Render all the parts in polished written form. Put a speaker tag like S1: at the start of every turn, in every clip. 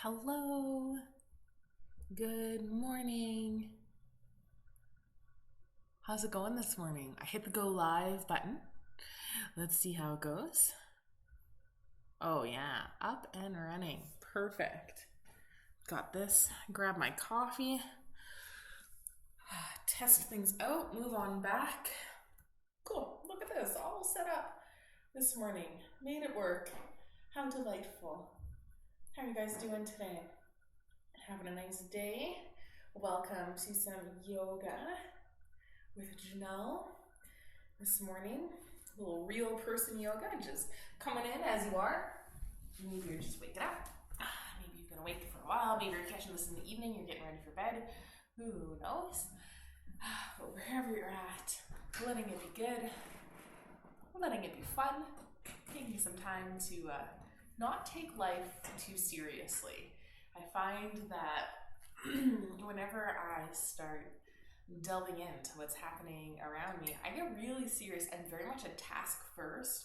S1: Hello, good morning. How's it going this morning? I hit the go live button. Let's see how it goes. Oh, yeah, up and running. Perfect. Got this. Grab my coffee. Test things out. Move on back. Cool. Look at this. All set up this morning. Made it work. How delightful. How are you guys doing today? Having a nice day. Welcome to some yoga with Janelle this morning. A little real person yoga, just coming in as you are. Maybe you're just waking up. Maybe you've been awake for a while. Maybe you're catching this in the evening. You're getting ready for bed. Who knows? But wherever you're at, letting it be good, letting it be fun, taking some time to not take life too seriously. I find that whenever I start delving into what's happening around me, I get really serious. I'm very much a task first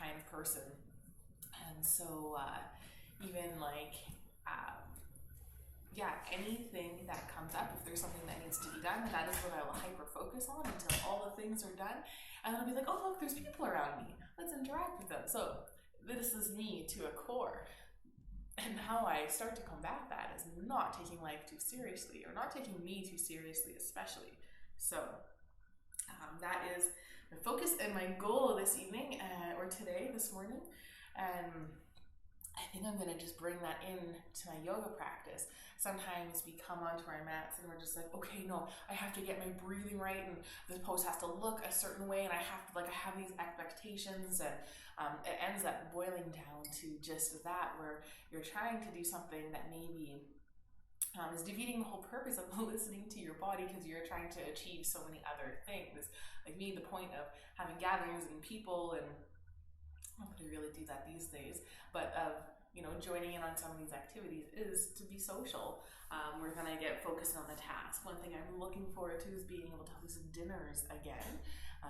S1: kind of person. And so even anything that comes up, if there's something that needs to be done, that is what I will hyper focus on until all the things are done. And then I'll be like, oh, look, there's people around me. Let's interact with them. So this is me to a core. And how I start to combat that is not taking life too seriously, or not taking me too seriously, especially. So that is my focus and my goal this evening, or today, this morning. And I think I'm going to just bring that in to my yoga practice. Sometimes we come onto our mats and we're just like, okay, no, I have to get my breathing right, and this pose has to look a certain way, and I have these expectations, and it ends up boiling down to just that, where you're trying to do something that maybe is defeating the whole purpose of listening to your body, because you're trying to achieve so many other things. Like me, the point of having gatherings and people, and nobody really do that these days, but of joining in on some of these activities is to be social. We're gonna get focused on the task. One thing I'm looking forward to is being able to host dinners again.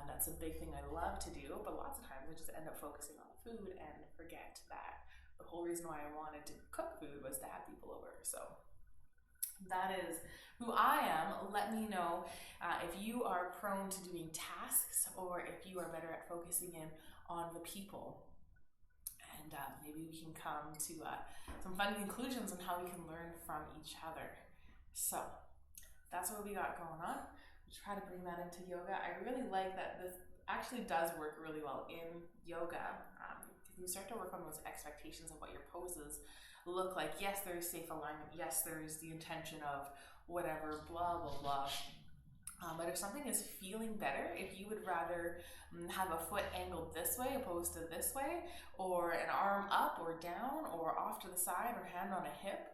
S1: That's a big thing I love to do, but lots of times I just end up focusing on the food and forget that the whole reason why I wanted to cook food was to have people over. So that is who I am. Let me know if you are prone to doing tasks, or if you are better at focusing in on the people. And maybe we can come to some fun conclusions on how we can learn from each other. So that's what we got going on. We'll try to bring that into yoga. I really like that this actually does work really well in yoga. Because you start to work on those expectations of what your poses look like. Yes, there is safe alignment. Yes, there is the intention of whatever, blah, blah, blah. But if something is feeling better, if you would rather have a foot angled this way opposed to this way, or an arm up or down, or off to the side, or hand on a hip,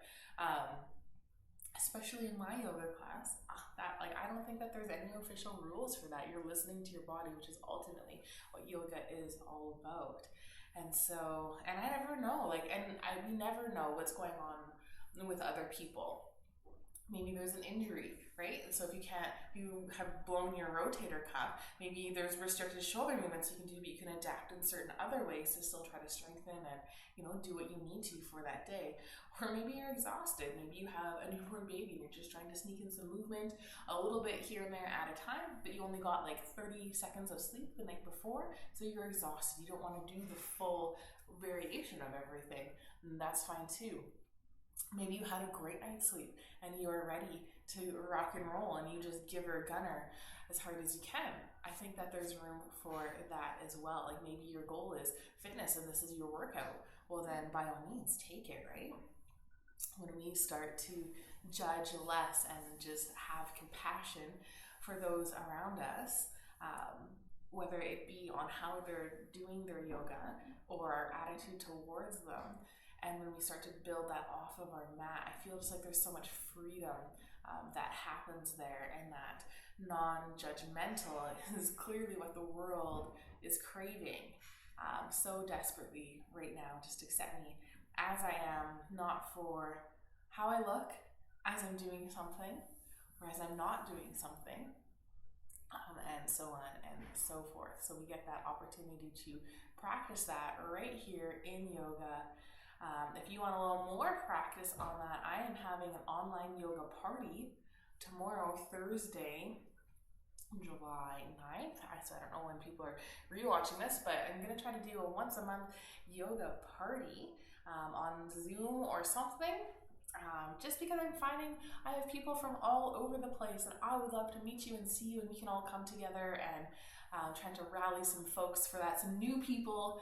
S1: especially in my yoga class, I don't think that there's any official rules for that. You're listening to your body, which is ultimately what yoga is all about. And so, and I never know, we never know what's going on with other people. Maybe there's an injury, right? And so if you have blown your rotator cuff, maybe there's restricted shoulder movements you can do, but you can adapt in certain other ways to still try to strengthen and, do what you need to for that day. Or maybe you're exhausted. Maybe you have a newborn baby and you're just trying to sneak in some movement a little bit here and there at a time, but you only got 30 seconds of sleep the night before, so you're exhausted. You don't want to do the full variation of everything, and that's fine too. Maybe you had a great night's sleep and you are ready to rock and roll, and you just give her a gunner as hard as you can. I think that there's room for that as well. Like maybe your goal is fitness and this is your workout. Well, then by all means, take it, right? When we start to judge less and just have compassion for those around us, whether it be on how they're doing their yoga or our attitude towards them, and when we start to build that off of our mat, I feel just like there's so much freedom that happens there, and that non-judgmental is clearly what the world is craving so desperately right now. Just accept me as I am, not for how I look as I'm doing something or as I'm not doing something, and so on and so forth. So we get that opportunity to practice that right here in yoga. If you want a little more practice on that, I am having an online yoga party tomorrow, Thursday, July 9th. So I don't know when people are rewatching this, but I'm going to try to do a once a month yoga party on Zoom or something. Just because I'm finding I have people from all over the place, and I would love to meet you and see you, and we can all come together, and trying to rally some folks for that, some new people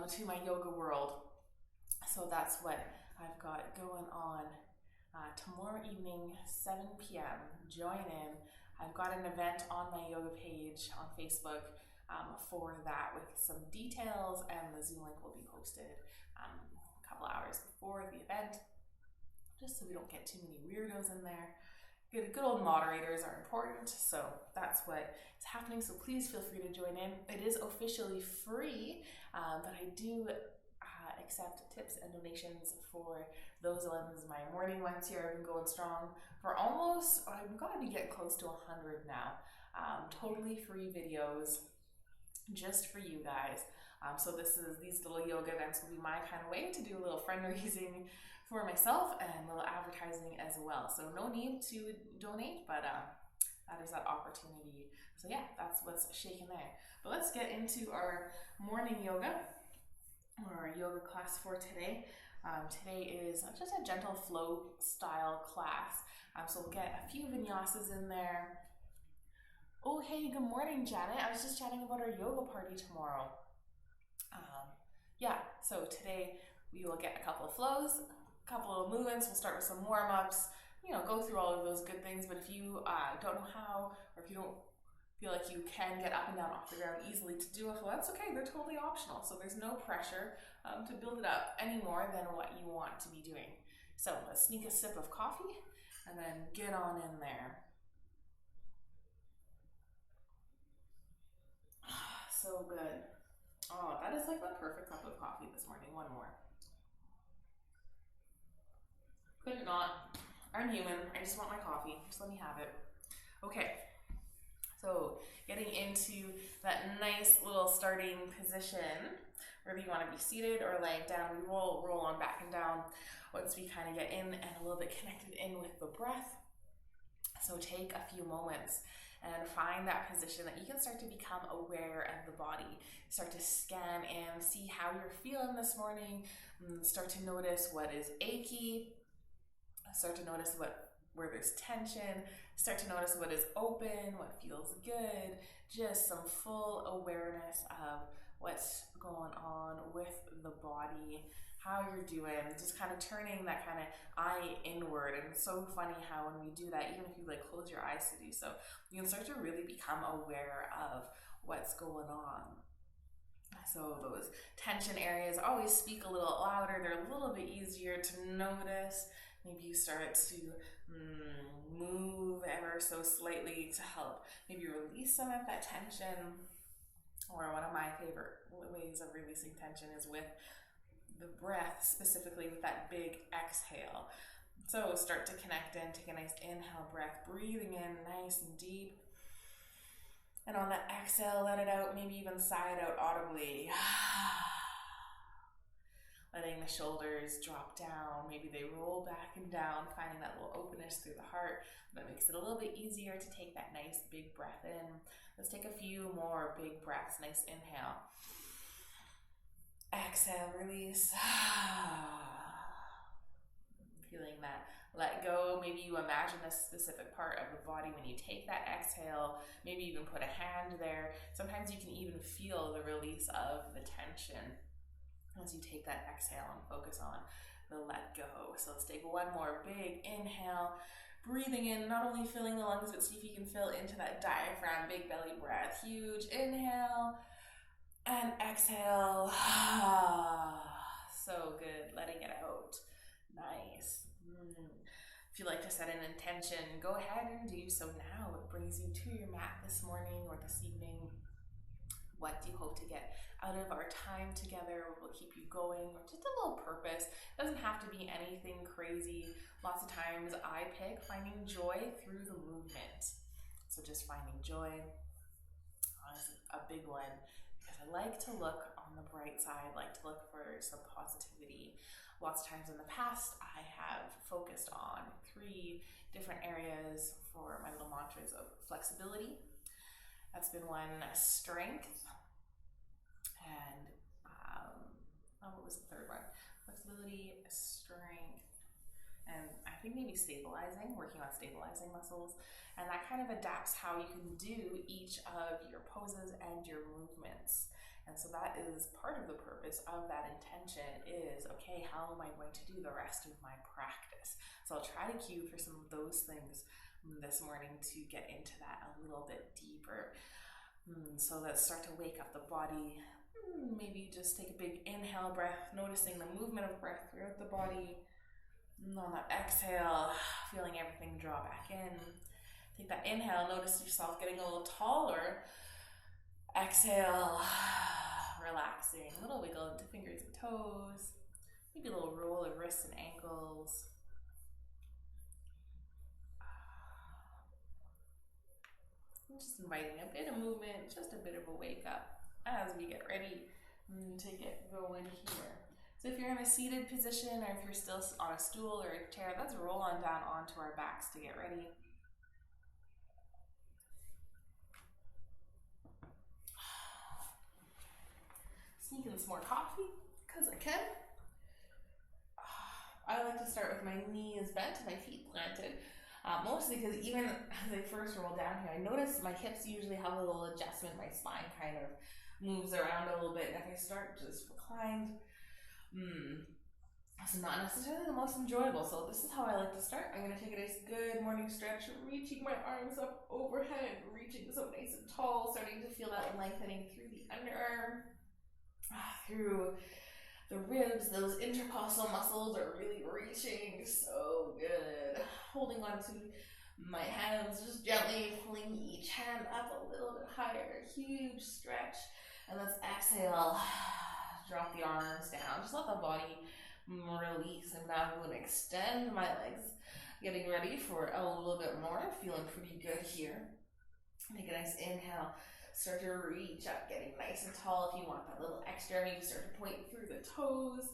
S1: to my yoga world. So that's what I've got going on tomorrow evening, 7 p.m. Join in. I've got an event on my yoga page on Facebook for that with some details, and the Zoom link will be posted a couple hours before the event, just so we don't get too many weirdos in there. Good old moderators are important, so that's what is happening. So please feel free to join in. It is officially free, but I do accept tips and donations for those ones. My morning ones here have been going strong for almost, I'm going to be getting close to 100 now. Totally free videos just for you guys. So these little yoga events will be my kind of way to do a little fundraising for myself and a little advertising as well. So no need to donate, but that is that opportunity. So yeah, that's what's shaking there. But let's get into our morning yoga, or our yoga class for today. Today is just a gentle flow style class. So we'll get a few vinyasas in there. Oh, hey, good morning, Janet. I was just chatting about our yoga party tomorrow. Yeah, so today we will get a couple of flows, a couple of movements. We'll start with some warm-ups, go through all of those good things. But if you don't know how, or if you don't feel like you can get up and down off the ground easily to do a flow, that's okay. They're totally optional. So there's no pressure to build it up any more than what you want to be doing. So let's sneak a sip of coffee and then get on in there. So good. Oh, that is like the perfect cup of coffee this morning. One more. Could not. I'm human. I just want my coffee. Just let me have it. Okay. So getting into that nice little starting position, whether you want to be seated or laying down, we roll on back and down once we kind of get in and a little bit connected in with the breath. So take a few moments and find that position that you can start to become aware of the body. Start to scan in, see how you're feeling this morning. Start to notice what is achy. Start to notice where there's tension. Start to notice what is open, what feels good. Just some full awareness of what's going on with the body, how you're doing, just kind of turning that kind of eye inward. And it's so funny how when we do that, even if you close your eyes to do so, you can start to really become aware of what's going on. So those tension areas always speak a little louder. They're a little bit easier to notice. Maybe you start to move ever so slightly to help maybe release some of that tension. Or one of my favorite ways of releasing tension is with the breath, specifically with that big exhale. So start to connect in, take a nice inhale breath, breathing in nice and deep. And on that exhale, let it out, maybe even sigh it out audibly. Letting the shoulders drop down, maybe they roll back and down, finding that little openness through the heart. That makes it a little bit easier to take that nice big breath in. Let's take a few more big breaths. Nice inhale. Exhale, release. Feeling that let go. Maybe you imagine a specific part of the body when you take that exhale. Maybe even put a hand there. Sometimes you can even feel the release of the tension as you take that exhale and focus on the let go. So let's take one more big inhale, breathing in, not only filling the lungs, but see if you can fill into that diaphragm, big belly breath. Huge inhale and exhale. So good, letting it out. Nice. If you like to set an intention, go ahead and do so now. What brings you to your mat this morning or this evening? What do you hope to get out of our time together? What will keep you going? Or just a little purpose. It doesn't have to be anything crazy. Lots of times I pick finding joy through the movement. So just finding joy is a big one, because I like to look on the bright side, like to look for some positivity. Lots of times in the past, I have focused on 3 different areas for my little mantras of flexibility. That's been one, strength, and what was the third one? Flexibility, strength, and I think maybe stabilizing, working on stabilizing muscles. And that kind of adapts how you can do each of your poses and your movements. And so that is part of the purpose of that intention is, okay, how am I going to do the rest of my practice? So I'll try to cue for some of those things this morning to get into that a little bit deeper. So let's start to wake up the body. Maybe just take a big inhale breath, noticing the movement of breath throughout the body. And on that exhale, feeling everything draw back in. Take that inhale, notice yourself getting a little taller. Exhale, relaxing, a little wiggle into fingers and toes, maybe a little roll of wrists and ankles. Just inviting a bit of movement, just a bit of a wake up as we get ready to get going here. So if you're in a seated position or if you're still on a stool or a chair, let's roll on down onto our backs to get ready. Sneak in some more coffee, because I can. I like to start with my knees bent and my feet planted. Mostly because even as I first roll down here, I notice my hips usually have a little adjustment. My spine kind of moves around a little bit. And if I start just reclined, it's not necessarily the most enjoyable. So this is how I like to start. I'm going to take a nice good morning stretch, reaching my arms up overhead, reaching so nice and tall, starting to feel that lengthening through the underarm. Through the ribs, those intercostal muscles are really reaching so good. Holding on to my hands, just gently pulling each hand up a little bit higher. Huge stretch. And let's exhale. Drop the arms down. Just let the body release. And now I'm going to extend my legs. Getting ready for a little bit more. Feeling pretty good here. Take a nice inhale. Start to reach up, getting nice and tall. If you want that little extra, maybe start to point through the toes.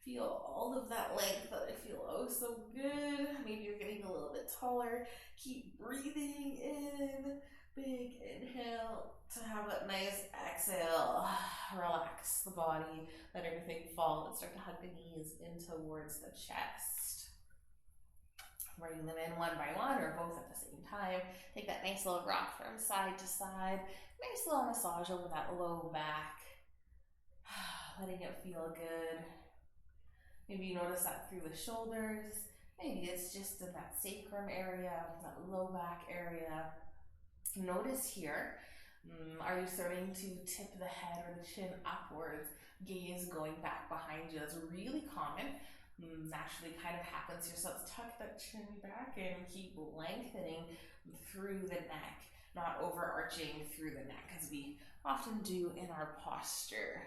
S1: Feel all of that length that I feel oh so good. Maybe you're getting a little bit taller. Keep breathing in. Big inhale to have that nice exhale. Relax the body. Let everything fall and start to hug the knees in towards the chest. Bring them in one by one or both at the same time. Take that nice little rock from side to side. Nice little massage over that low back. Letting it feel good. Maybe you notice that through the shoulders. Maybe it's just in that sacrum area, that low back area. Notice here, are you starting to tip the head or the chin upwards? Gaze going back behind you. That's really common. Naturally kind of happens here. So let's tuck that chin back and keep lengthening through the neck, not overarching through the neck as we often do in our posture.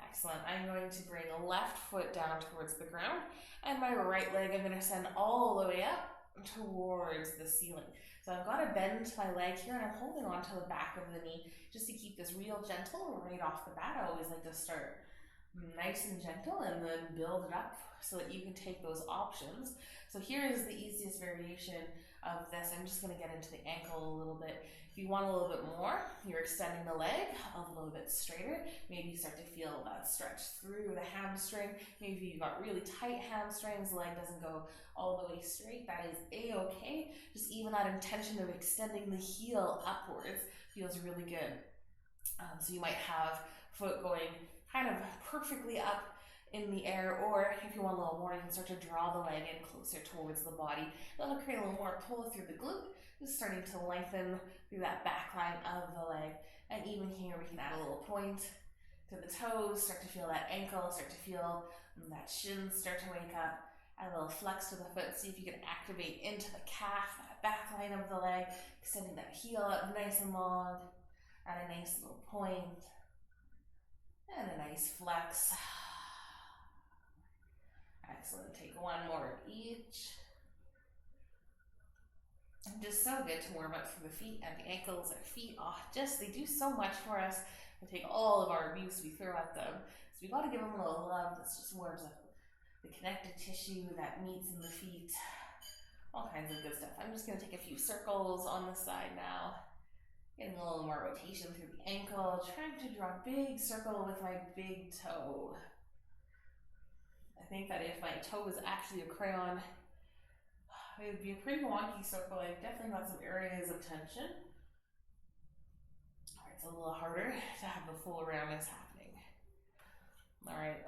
S1: Excellent. I'm going to bring the left foot down towards the ground and my right leg I'm going to send all the way up towards the ceiling. So I've got to bend my leg here and I'm holding onto the back of the knee just to keep this real gentle right off the bat. I always like to start nice and gentle and then build it up so that you can take those options. So here is the easiest variation of this. I'm just going to get into the ankle a little bit. If you want a little bit more, you're extending the leg a little bit straighter. Maybe you start to feel that stretch through the hamstring. Maybe you've got really tight hamstrings, the leg doesn't go all the way straight. That is a-okay. Just even that intention of extending the heel upwards feels really good. So you might have foot going kind of perfectly up in the air, or if you want a little more, you can start to draw the leg in closer towards the body. That'll create a little more pull through the glute, just starting to lengthen through that back line of the leg. And even here, we can add a little point to the toes, start to feel that ankle, start to feel that shin start to wake up. Add a little flex to the foot, see if you can activate into the calf, that back line of the leg, extending that heel up nice and long. Add a nice little point. And a nice flex. Excellent. Take one more of each. And just so good to warm up through the feet and the ankles. Our feet, they do so much for us. We take all of our abuse we throw at them. So we got to give them a little love. This just warms up the connective tissue that meets in the feet, all kinds of good stuff. I'm just going to take a few circles on the side now, getting a little more rotation through the ankle, trying to draw a big circle with my big toe. I think that if my toe was actually a crayon, it would be a pretty wonky circle. I've definitely got some areas of tension. All right, it's a little harder to have the full roundness happening. All right,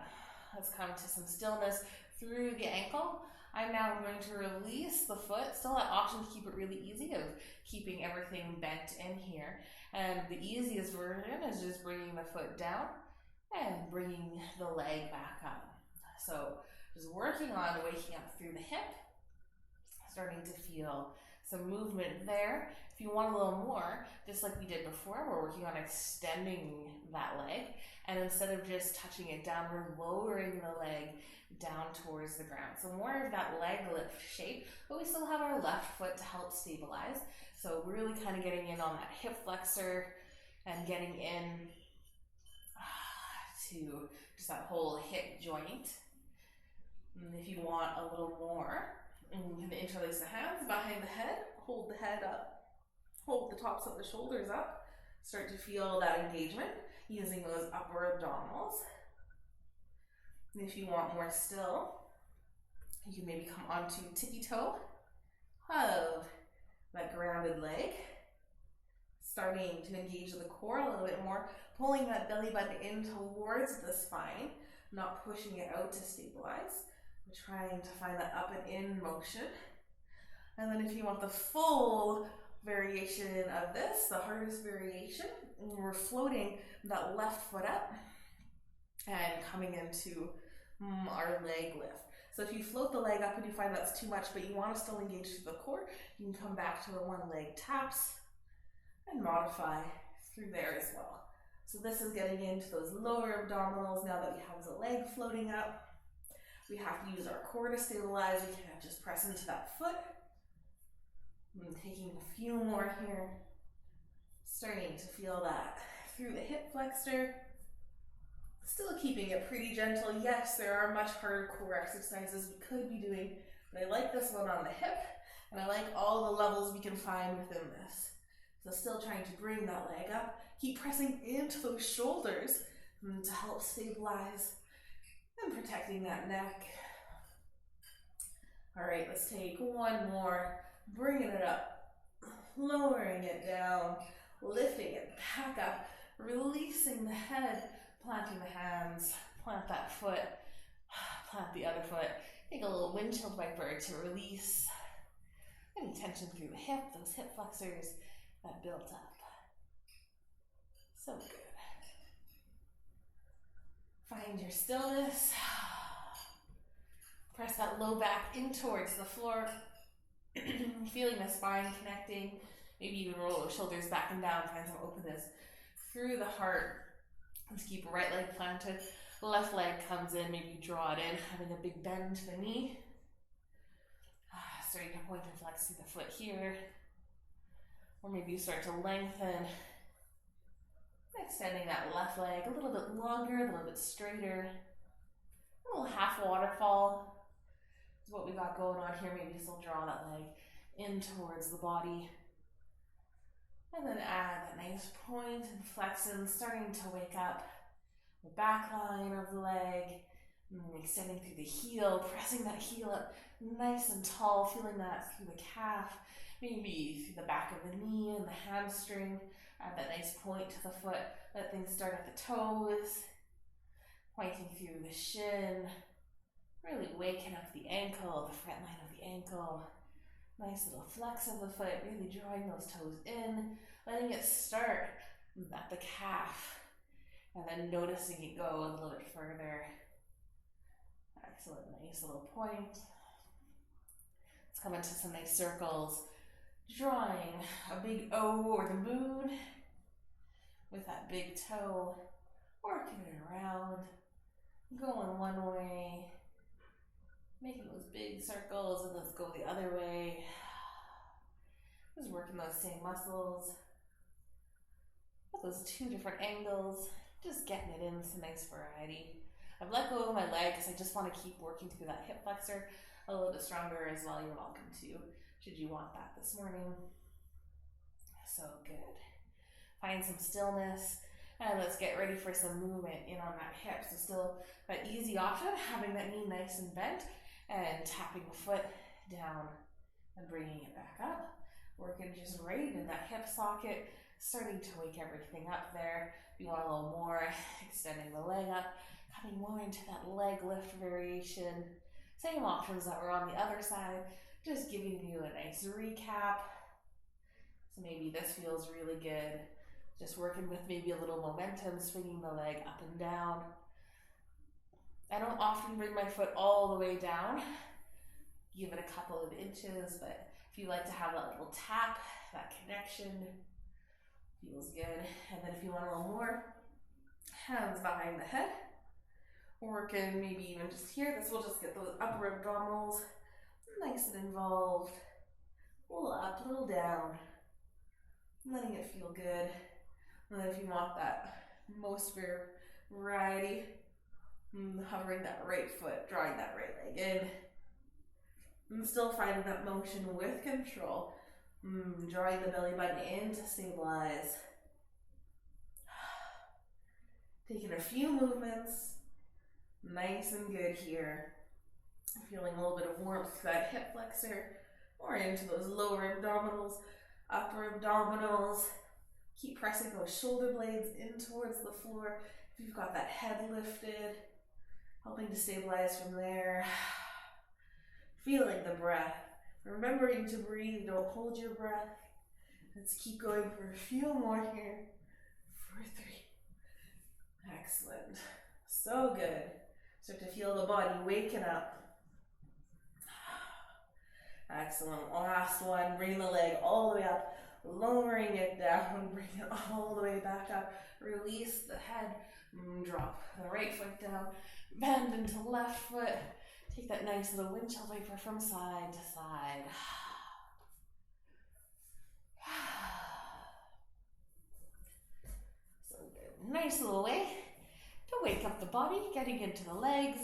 S1: let's come to some stillness through the ankle. I'm now going to release the foot. Still that option to keep it really easy of keeping everything bent in here. And the easiest version is just bringing the foot down and bringing the leg back up. So just working on waking up through the hip, starting to feel some movement there. If you want a little more, just like we did before, we're working on extending that leg. And instead of just touching it down, we're lowering the leg down towards the ground. So more of that leg lift shape, but we still have our left foot to help stabilize. So we're really kind of getting in on that hip flexor and getting in to just that whole hip joint. And if you want a little more, you can interlace the hands behind the head, hold the head up, hold the tops of the shoulders up, start to feel that engagement using those upper abdominals. And if you want more still, you can maybe come onto tippy toe of that grounded leg, starting to engage the core a little bit more, pulling that belly button in towards the spine, not pushing it out to stabilize. We're trying to find that up and in motion. And then if you want the full variation of this, the hardest variation, we're floating that left foot up and coming into our leg lift. So if you float the leg up and you find that's too much, but you want to still engage through the core, you can come back to the one leg taps and modify through there as well. So this is getting into those lower abdominals now that we have the leg floating up. We have to use our core to stabilize. We can't just press into that foot. I'm taking a few more here. Starting to feel that through the hip flexor. Still keeping it pretty gentle. Yes, there are much harder core exercises we could be doing, but I like this one on the hip, and I like all the levels we can find within this. So still trying to bring that leg up. Keep pressing into those shoulders to help stabilize and protecting that neck. All right, let's take one more, bringing it up, lowering it down, lifting it back up, releasing the head, planting the hands, plant that foot, plant the other foot. Take a little windshield wiper to release any tension through the hip, those hip flexors that built up. So good. Find your stillness. Press that low back in towards the floor. Feeling the spine connecting. Maybe even roll those shoulders back and down. Find some openness through the heart. Let's keep right leg planted. Left leg comes in. Maybe draw it in. Having a big bend to the knee. Starting to point and flex through the foot here. Or maybe you start to lengthen. Extending that left leg a little bit longer, a little bit straighter. A little half waterfall is what we got going on here. Maybe still draw that leg in towards the body. And then add that nice point and flexion, starting to wake up the back line of the leg, and extending through the heel, pressing that heel up nice and tall, feeling that through the calf, maybe through the back of the knee and the hamstring. Add that nice point to the foot. Let things start at the toes, pointing through the shin, really waking up the ankle, the front line of the ankle. Nice little flex of the foot, really drawing those toes in, letting it start at the calf, and then noticing it go a little bit further. Excellent, nice little point. Let's come into some nice circles, drawing a big O or the moon with that big toe, working it around, going one way, making those big circles, and let's go the other way. Just working those same muscles with those two different angles, just getting it in some nice variety. I've let go of my leg because I just want to keep working through that hip flexor a little bit stronger as well. You're welcome to, should you want that this morning. So good. Find some stillness, and let's get ready for some movement in on that hip. So still that easy option, having that knee nice and bent and tapping the foot down and bringing it back up. Working just right in that hip socket, starting to wake everything up there. If you want a little more, extending the leg up, coming more into that leg lift variation. Same options that were on the other side, just giving you a nice recap. So maybe this feels really good. Just working with maybe a little momentum, swinging the leg up and down. I don't often bring my foot all the way down. Give it a couple of inches, but if you like to have that little tap, that connection, feels good. And then if you want a little more, hands behind the head. Working maybe even just here. This will just get those upper abdominals nice and involved. A little up, a little down. Letting it feel good. And then if you want that most variety, hovering that right foot, drawing that right leg in. And still finding that motion with control. Drawing the belly button in to stabilize. Taking a few movements. Nice and good here. Feeling a little bit of warmth to that hip flexor or into those lower abdominals, upper abdominals. Keep pressing those shoulder blades in towards the floor. If you've got that head lifted, helping to stabilize from there. Feeling the breath. Remembering to breathe, don't hold your breath. Let's keep going for a few more here. For 3. Excellent. So good. Start to feel the body waking up. Excellent. Last one. Bring the leg all the way up. Lowering it down. Bring it all the way back up. Release the head. Drop the right foot down. Bend into left foot. Take that nice little windshield wiper from side to side. So good. Nice little way to wake up the body, getting into the legs,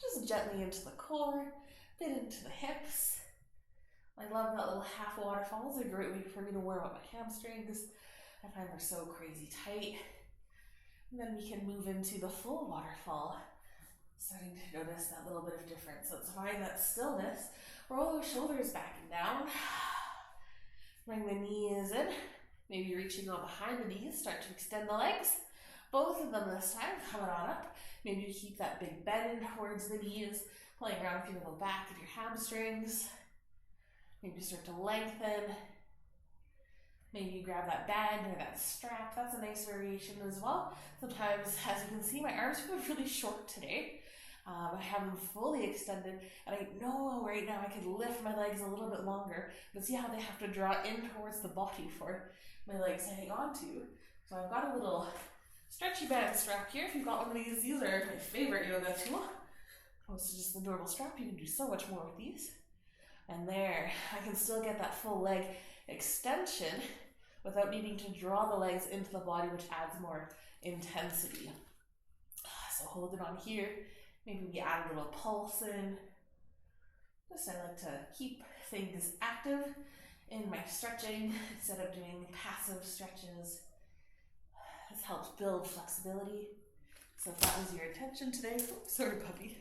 S1: just gently into the core, bit into the hips. I love that little half waterfall. It's a great way for me to warm up my hamstrings. I find they're so crazy tight. And then we can move into the full waterfall. Starting to notice that little bit of difference. Let's find that stillness. Roll those shoulders back and down. Bring the knees in. Maybe reaching on behind the knees. Start to extend the legs. Both of them this time, coming on up. Maybe you keep that big bend towards the knees, playing around with your little back of your hamstrings. Maybe start to lengthen. Maybe you grab that band or that strap. That's a nice variation as well. Sometimes, as you can see, my arms feel really short today. I have them fully extended, and I know right now I could lift my legs a little bit longer, but see how they have to draw in towards the body for my legs to hang on to. So I've got a little stretchy band strap here. If you've got one of these are my favorite yoga tool. Opposed to just the normal strap, you can do so much more with these. And there, I can still get that full leg extension without needing to draw the legs into the body, which adds more intensity. So hold it on here. Maybe we add a little pulse in. Just I like to keep things active in my stretching instead of doing passive stretches. This helps build flexibility. So if that was your intention today, oops, sorry puppy,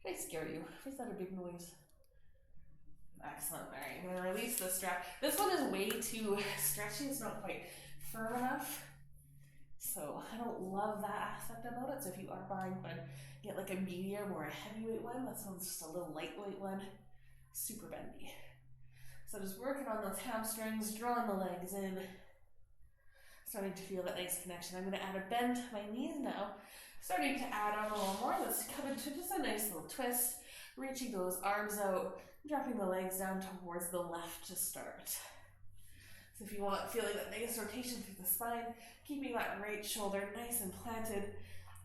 S1: did I scare you? Was that a big noise? Excellent. All right, I'm gonna release the strap. This one is way too stretchy. It's not quite firm enough. So I don't love that aspect about it. So if you are buying one, get like a medium or a heavyweight one. This one's just a little lightweight one. Super bendy. So just working on those hamstrings, drawing the legs in. Starting to feel that nice connection. I'm gonna add a bend to my knees now. Starting to add on a little more. Let's come into just a nice little twist. Reaching those arms out. Dropping the legs down towards the left to start. So if you want, feeling that nice rotation through the spine, keeping that right shoulder nice and planted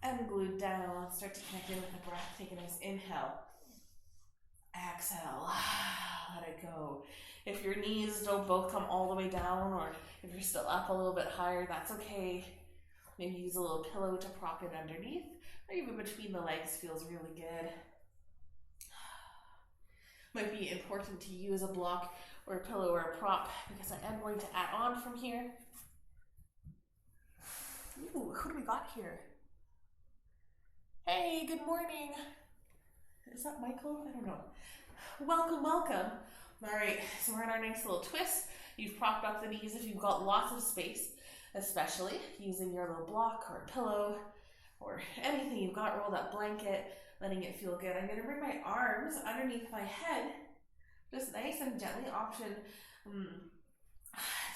S1: and glued down. Start to connect in with the breath. Take a nice inhale. Exhale. Let it go. If your knees don't both come all the way down, or if you're still up a little bit higher, that's okay. Maybe use a little pillow to prop it underneath, or even between the legs feels really good. Might be important to use a block or a pillow or a prop because I am going to add on from here. Ooh, who do we got here? Hey, good morning. Is that Michael? I don't know. Welcome, welcome. All right, so we're in our nice little twist. You've propped up the knees if you've got lots of space, especially using your little block or pillow or anything you've got, rolled up blanket, letting it feel good. I'm gonna bring my arms underneath my head, just nice and gently, option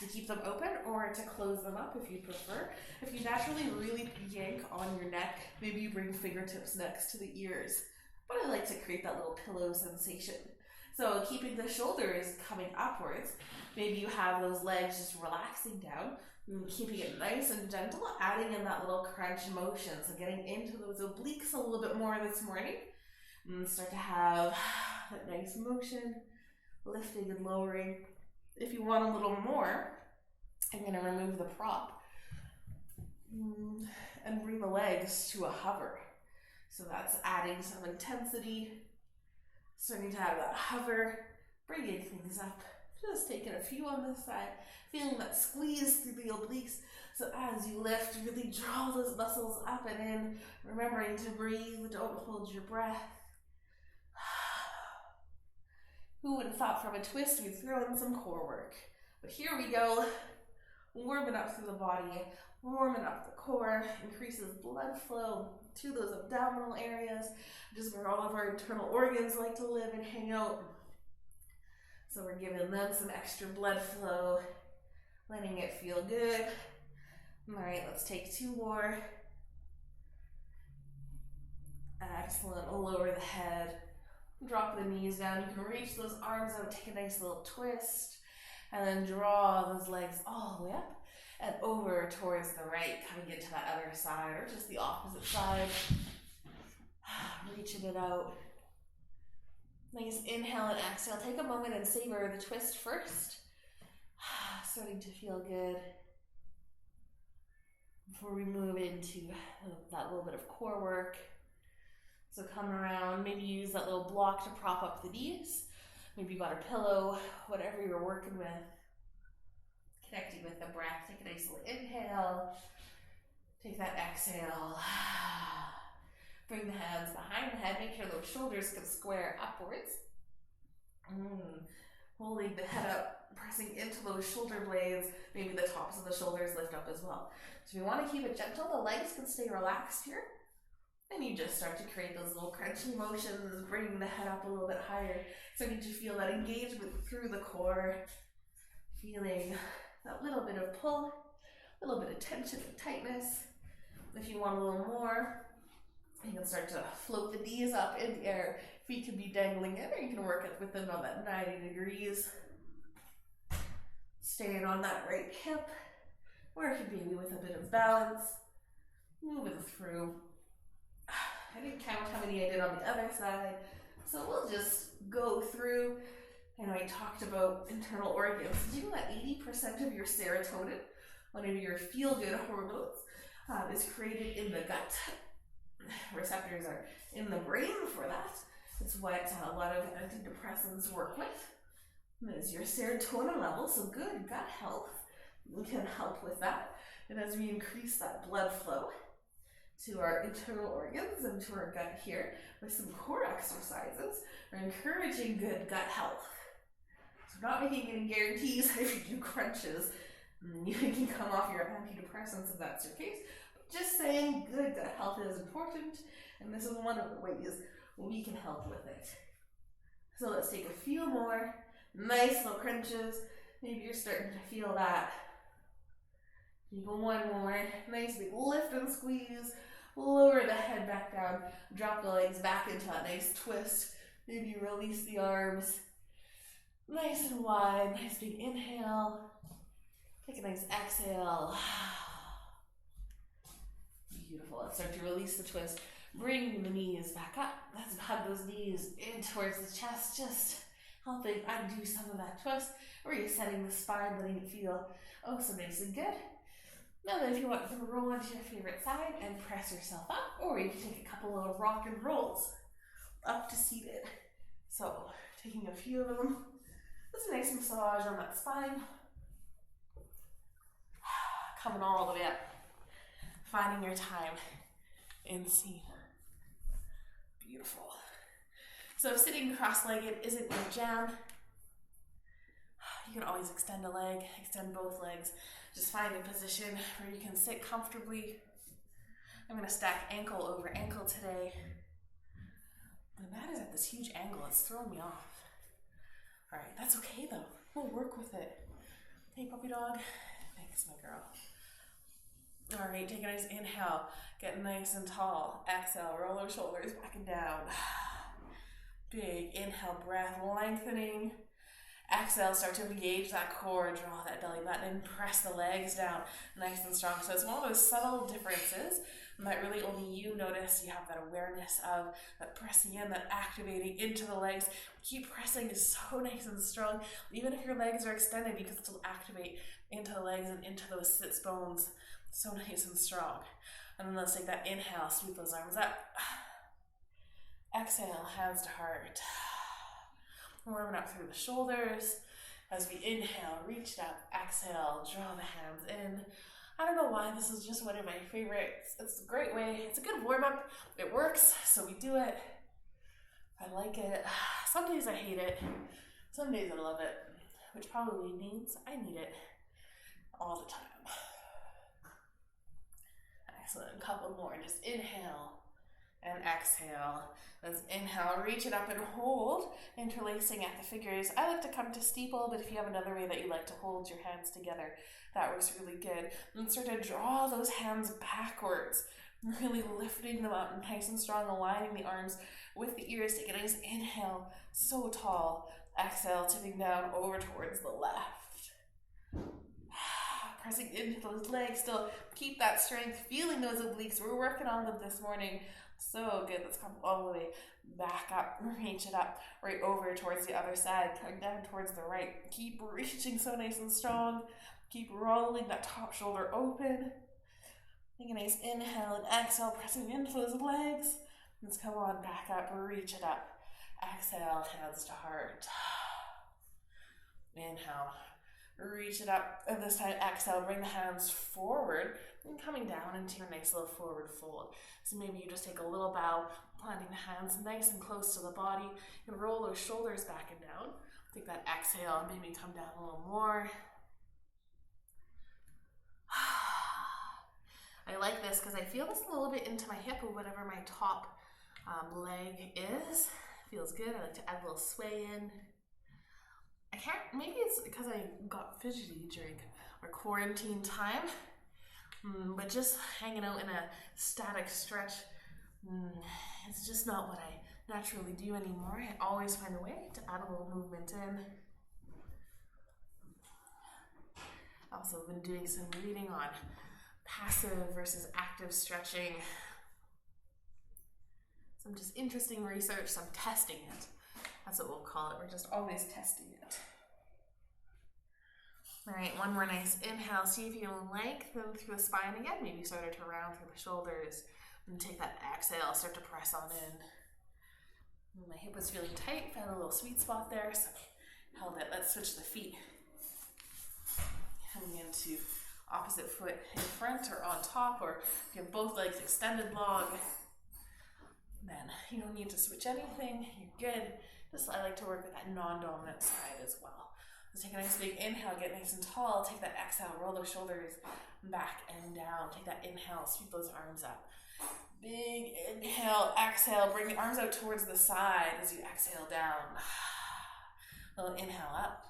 S1: to keep them open or to close them up if you prefer. If you naturally really yank on your neck, maybe you bring fingertips next to the ears. But I like to create that little pillow sensation. So keeping the shoulders coming upwards, maybe you have those legs just relaxing down, keeping it nice and gentle, adding in that little crunch motion. So getting into those obliques a little bit more this morning. And start to have that nice motion, lifting and lowering. If you want a little more, I'm going to remove the prop and bring the legs to a hover. So that's adding some intensity, starting to have that hover, bringing things up. Just taking a few on this side, feeling that squeeze through the obliques. So as you lift, really draw those muscles up and in, remembering to breathe, don't hold your breath. Who would have thought from a twist we'd throw in some core work? But here we go, warming up through the body, warming up the core, increases blood flow to those abdominal areas, just where all of our internal organs like to live and hang out. So we're giving them some extra blood flow, letting it feel good. All right, let's take 2 more. Excellent, we'll lower the head. Drop the knees down. You can reach those arms out, take a nice little twist, and then draw those legs all the way up and over towards the right, coming into that other side or just the opposite side. Reaching it out. Nice inhale and exhale. Take a moment and savor the twist first. Starting to feel good before we move into that little bit of core work. So come around, maybe use that little block to prop up the knees. Maybe you got a pillow, whatever you're working with. Connecting with the breath. Take a nice little inhale. Take that exhale. Bring the hands behind the head. Make sure those shoulders can square upwards. Holding the head up, pressing into those shoulder blades. Maybe the tops of the shoulders lift up as well. So if you want to keep it gentle, the legs can stay relaxed here. And you just start to create those little crunchy motions, bringing the head up a little bit higher, starting to feel that engagement through the core, feeling that little bit of pull, a little bit of tension and tightness. If you want a little more, you can start to float the knees up in the air. Feet can be dangling in, or you can work it with them on that 90 degrees. Staying on that right hip, working maybe with a bit of balance, moving through. I didn't count how many I did on the other side, so we'll just go through. I know I talked about internal organs. Do you know that 80% of your serotonin, one of your feel-good hormones, is created in the gut? Receptors are in the brain for that. It's what a lot of antidepressants work with. Is your serotonin level, so good gut health can help with that. And as we increase that blood flow to our internal organs and to our gut here with some core exercises, we're encouraging good gut health. So we're not making any guarantees if you do crunches, you can come off your antidepressants if that's your case. But just saying good gut health is important, and this is one of the ways we can help with it. So let's take a few more nice little crunches. Maybe you're starting to feel that. You go one more, nice big lift and squeeze. Lower the head back down, drop the legs back into that nice twist. Maybe release the arms. Nice and wide, nice big inhale. Take a nice exhale. Beautiful. Let's start to release the twist. Bring the knees back up. Let's hug those knees in towards the chest, just helping undo some of that twist. Resetting the spine, letting it feel oh so nice and good. And then if you want, you can roll onto your favorite side and press yourself up, or you can take a couple of rock and rolls up to seated. So taking a few of them. That's a nice massage on that spine. Coming all the way up. Finding your time in seat. Beautiful. So if sitting cross-legged isn't your jam, you can always extend a leg, extend both legs. Just find a position where you can sit comfortably. I'm going to stack ankle over ankle today. And that is at this huge angle. It's throwing me off. All right, that's okay though. We'll work with it. Hey, puppy dog. Thanks, my girl. All right, take a nice inhale. Get nice and tall. Exhale, roll those shoulders back and down. Big inhale, breath lengthening. Exhale, start to engage that core, draw that belly button, and press the legs down nice and strong. So it's one of those subtle differences that really only you notice. You have that awareness of that pressing in, that activating into the legs. Keep pressing is so nice and strong. Even if your legs are extended, you can still activate into the legs and into those sits bones. So nice and strong. And then let's take that inhale, sweep those arms up. Exhale, hands to heart. Warming up through the shoulders. As we inhale, reach it up. Exhale, draw the hands in. I don't know why, this is just one of my favorites. It's a great way. It's a good warm-up. It works, so we do it. I like it. Some days I hate it. Some days I love it, which probably means I need it all the time. Excellent. A couple more. Just inhale and exhale. Let's inhale, reach it up and hold, interlacing at the fingers. I like to come to steeple, but if you have another way that you like to hold your hands together, that works really good. And start to draw those hands backwards, really lifting them up nice and strong, aligning the arms with the ears. Take a nice inhale, so tall. Exhale, tipping down over towards the left. Pressing into those legs, still keep that strength, feeling those obliques. We're working on them this morning. So good. Let's come all the way back up, reach it up, right over towards the other side, coming down towards the right. Keep reaching so nice and strong. Keep rolling that top shoulder open. Take a nice inhale and exhale, pressing into those legs. Let's come on back up, reach it up. Exhale, hands to heart. Inhale, reach it up, and this time exhale, bring the hands forward and coming down into your nice little forward fold. So maybe you just take a little bow, planting the hands nice and close to the body. You can roll those shoulders back and down. Take that exhale and maybe come down a little more. I like this because I feel this a little bit into my hip or whatever my top leg is. Feels good. I like to add a little sway in. I can't, maybe it's because I got fidgety during our quarantine time, but just hanging out in a static stretch, it's just not what I naturally do anymore. I always find a way to add a little movement in. Also been doing some reading on passive versus active stretching. Some just interesting research, some testing it. That's what we'll call it. We're just always testing it. All right, one more nice inhale. See if you can lengthen through the spine again. Maybe start to round through the shoulders. And take that exhale, start to press on in. My hip was feeling tight, found a little sweet spot there, so held it. Let's switch the feet. Coming into opposite foot in front or on top, or if you have both legs extended long, then you don't need to switch anything. You're good. Just I like to work with that non-dominant side as well. Let's take a nice big inhale, get nice and tall. Take that exhale, roll those shoulders back and down. Take that inhale, sweep those arms up. Big inhale, exhale, bring the arms out towards the side as you exhale down. Little inhale up,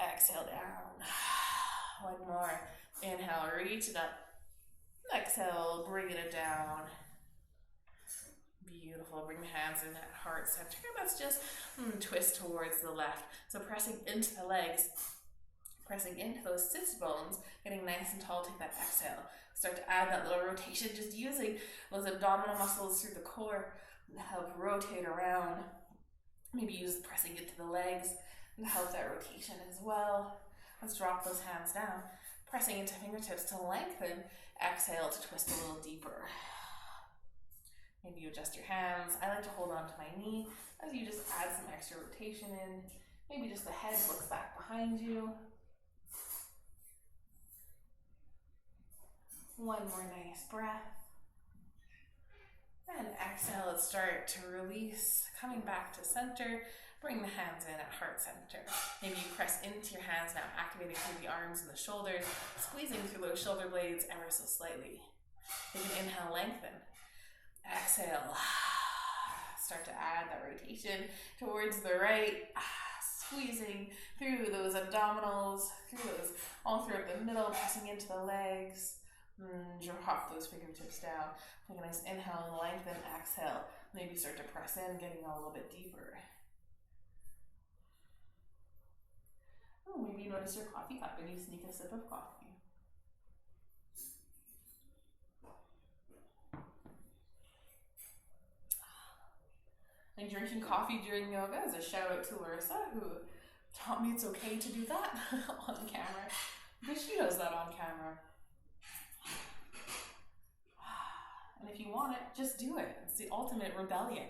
S1: exhale down. One more. Inhale, reach it up. Exhale, bring it down. Beautiful. Bring the hands in that heart center. Let's just twist towards the left. So pressing into the legs, pressing into those sits bones, getting nice and tall. Take that exhale. Start to add that little rotation, just using those abdominal muscles through the core to help rotate around. Maybe use pressing into the legs to help that rotation as well. Let's drop those hands down. Pressing into fingertips to lengthen. Exhale to twist a little deeper. Maybe you adjust your hands. I like to hold on to my knee as you just add some extra rotation in. Maybe just the head looks back behind you. One more nice breath. And exhale, let's start to release, coming back to center. Bring the hands in at heart center. Maybe you press into your hands now, activating through the arms and the shoulders, squeezing through those shoulder blades ever so slightly. Take an inhale, lengthen. Exhale. Start to add that rotation towards the right. Squeezing through those abdominals, through those, all throughout the middle, pressing into the legs. Drop those fingertips down. Take a nice inhale and lengthen. Exhale. Maybe start to press in, getting a little bit deeper. Oh, maybe you notice your coffee cup and you sneak a sip of coffee. And drinking coffee during yoga is a shout out to Larissa, who taught me it's okay to do that on camera, because she does that on camera. And if you want it, just do it. It's the ultimate rebellion.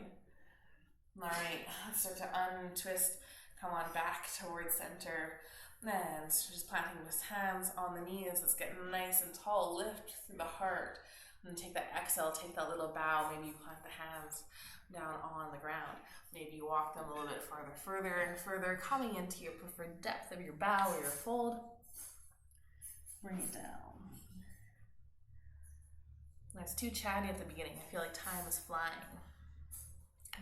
S1: All right, let's start to untwist. Come on back towards center. And just planting those hands on the knees. Let's get nice and tall. Lift through the heart. And take that exhale, take that little bow. Maybe you plant the hands down on the ground. Maybe you walk them a little bit further and further, coming into your preferred depth of your bow or your fold. Bring it down. It's too chatty at the beginning. I feel like time is flying.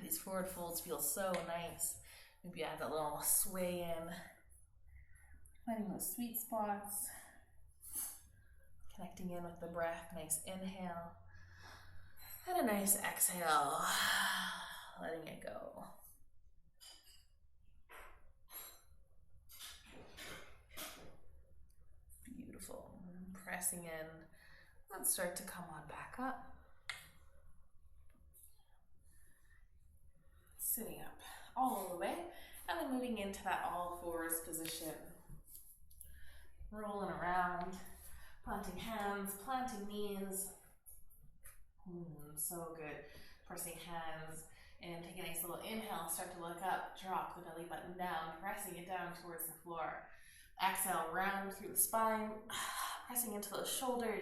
S1: These forward folds feel so nice. Maybe add that little sway in. Finding those sweet spots. Connecting in with the breath. Nice inhale. And a nice exhale. Letting it go. Beautiful. Pressing in. Let's start to come on back up. Sitting up all the way, and then moving into that all fours position. Rolling around, planting hands, planting knees. So good. Pressing hands, and take a nice little inhale, start to look up, drop the belly button down, pressing it down towards the floor. Exhale, round through the spine, pressing into those shoulders,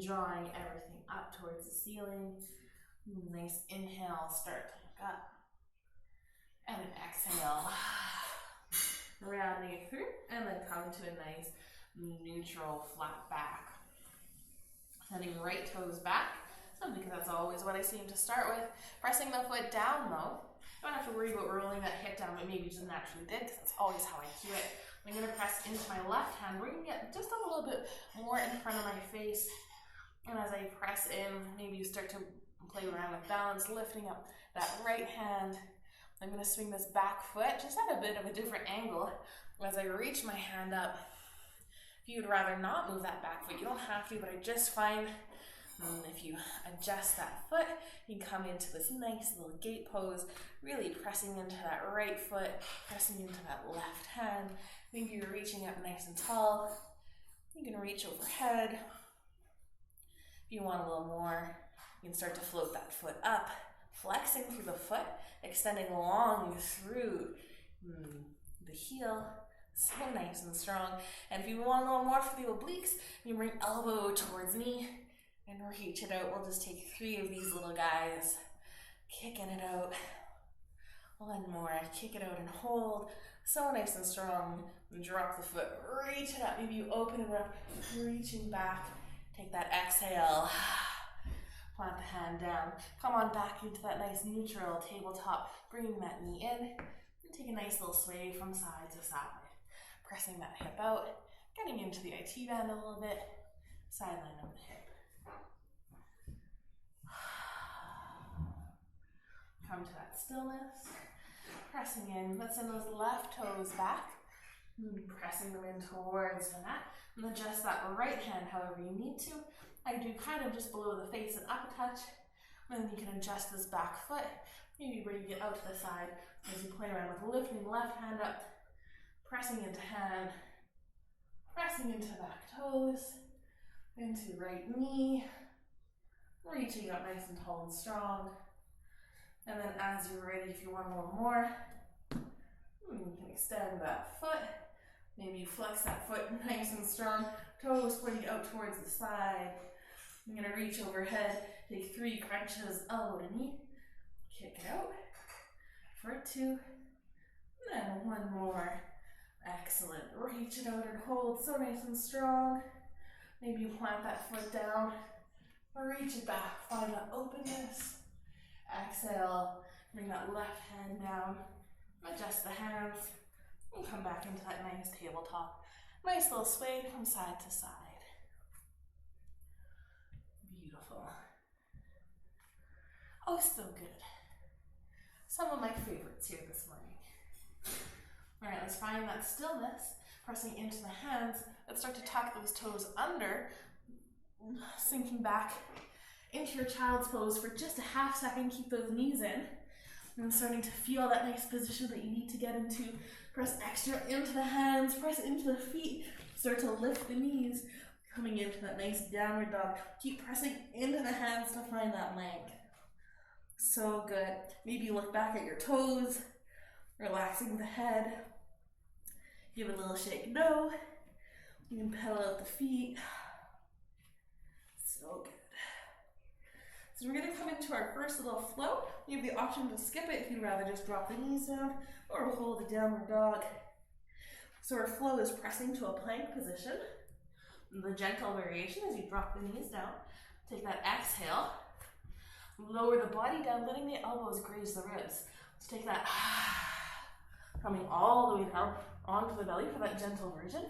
S1: drawing everything up towards the ceiling. Nice inhale, start to look up. And an exhale, rounding it through, and then come to a nice neutral flat back. Sending right toes back, because that's always what I seem to start with. Pressing the foot down though. You don't have to worry about rolling that hip down, but maybe you just naturally did, because that's always how I do it. I'm going to press into my left hand, bringing it just a little bit more in front of my face. And as I press in, maybe you start to play around with balance, lifting up that right hand. I'm going to swing this back foot just at a bit of a different angle as I reach my hand up. If you'd rather not move that back foot, you don't have to, but I just find if you adjust that foot, you can come into this nice little gate pose, really pressing into that right foot, pressing into that left hand. Maybe you're reaching up nice and tall. You can reach overhead. If you want a little more, you can start to float that foot up, flexing through the foot, extending long through the heel. So nice and strong. And if you want a little more for the obliques, you bring elbow towards knee and reach it out. We'll just take 3 of these little guys. Kicking it out. One more. Kick it out and hold. So nice and strong. Drop the foot. Reach it up. Maybe you open it up. Reaching back. Take that exhale. Plant the hand down. Come on back into that nice neutral tabletop. Bringing that knee in. And take a nice little sway from side to side. Pressing that hip out. Getting into the IT band a little bit. Sideline of the hip. Come to that stillness. Pressing in. Let's send those left toes back. Pressing them in towards the mat. And adjust that right hand however you need to. I do kind of just below the face and up a touch. And then you can adjust this back foot. Maybe bring it out to the side as you play around with lifting left hand up. Pressing into hand. Pressing into back toes, into right knee, reaching up nice and tall and strong. And then as you're ready, if you want a little more, you can extend that foot. Maybe you flex that foot nice and strong, toes pointing out towards the side. I'm gonna reach overhead, take 3 crunches, elbow to knee, kick it out for 2, and 1 more. Excellent. Reach it out and hold so nice and strong. Maybe you plant that foot down, or reach it back, find that openness. Exhale, bring that left hand down, adjust the hands, and come back into that nice tabletop. Nice little sway from side to side. Beautiful. Oh, so good. Some of my favorites here this morning. All right, let's find that stillness, pressing into the hands. Let's start to tuck those toes under, sinking back into your child's pose for just a half second. Keep those knees in. And starting to feel that nice position that you need to get into. Press extra into the hands, press into the feet. Start to lift the knees, coming into that nice downward dog. Keep pressing into the hands to find that length. So good. Maybe look back at your toes, relaxing the head. Give it a little shake. No. You can pedal out the feet. So good. So we're going to come into our first little flow. You have the option to skip it if you'd rather just drop the knees down or hold the downward dog. So our flow is pressing to a plank position. The gentle variation is you drop the knees down. Take that exhale. Lower the body down, letting the elbows graze the ribs. So take that, coming all the way down onto the belly for that gentle version.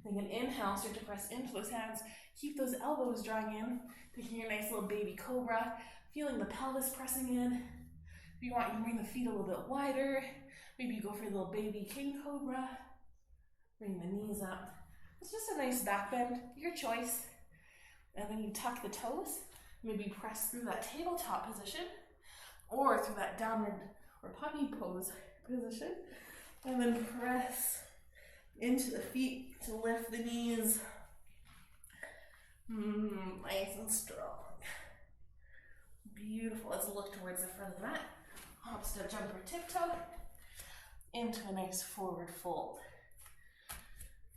S1: Take an inhale, start to press into those hands. Keep those elbows drawing in. Taking your nice little baby cobra, feeling the pelvis pressing in. If you want, you can bring the feet a little bit wider. Maybe you go for a little baby king cobra. Bring the knees up. It's just a nice back bend, your choice. And then you tuck the toes. Maybe press through that tabletop position or through that downward or puppy pose position. And then press into the feet to lift the knees. Nice and strong. Beautiful. Let's look towards the front of the mat. Hop, step, jump, or tiptoe into a nice forward fold.